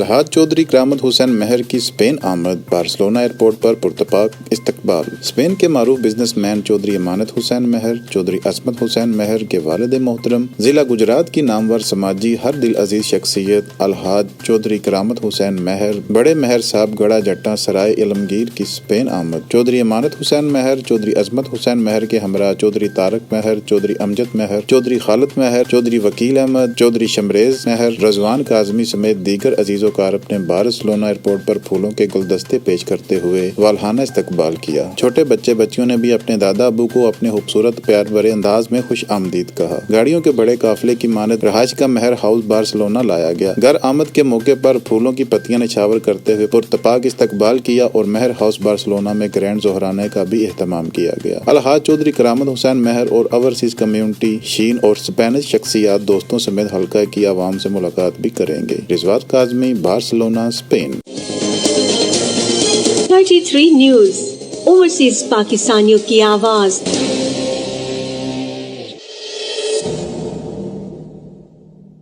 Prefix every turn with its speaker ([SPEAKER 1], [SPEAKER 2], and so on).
[SPEAKER 1] الحاج چودھری کرامت حسین مہر کی اسپین آمد، بارسلونا ایئرپورٹ پر پرتپاک استقبال۔ اسپین کے معروف بزنس مین چودھری امانت حسین مہر، چودھری عصمت حسین مہر کے والد محترم، ضلع گجرات کی نامور سماجی ہر دل عزیز شخصیت الحاج چودھری کرامت حسین مہر بڑے مہر صاحب گڑھا جٹاں سرائے علمگیر کی اسپین آمد۔ چودھری امانت حسین مہر چودھری عصمت حسین مہر کے ہمراہ چودھری طارق مہر، چودھری امجد مہر، چودھری خالد مہر، چودھری وکیل احمد، چودھری شمریز مہر، رضوان کاظمی سمیت دیگر عزیز و اقارب نے بارسلونا ایئرپورٹ پر پھولوں کے گلدستے پیش کرتے ہوئے والہانہ استقبال کیا۔ چھوٹے بچیوں نے بھی اپنے دادا ابو کو اپنے خوبصورت پیار بھرے انداز میں خوش آمدید کہا۔ گاڑیوں کے بڑے قافلے کی مانند رہائش کا مہر ہاؤس بارسلونا لایا گیا۔ گھر آمد کے موقع پر پھولوں کی پتیاں نچھاور کرتے ہوئے پرتپاک استقبال کیا اور مہر ہاؤس بارسلونا میں گرینڈ ظہرانے کا بھی اہتمام کیا گیا۔ الحاج چودھری کرامت حسین مہر اور اوورسیز کمیونٹی شین اور اسپینش شخصیات دوستوں سمیت حلقہ کی عوام سے ملاقات بھی کریں گے۔ Rizwan Kazmi, Barcelona, Spain.
[SPEAKER 2] 33 news, overseas پاکستانیوں کی آواز۔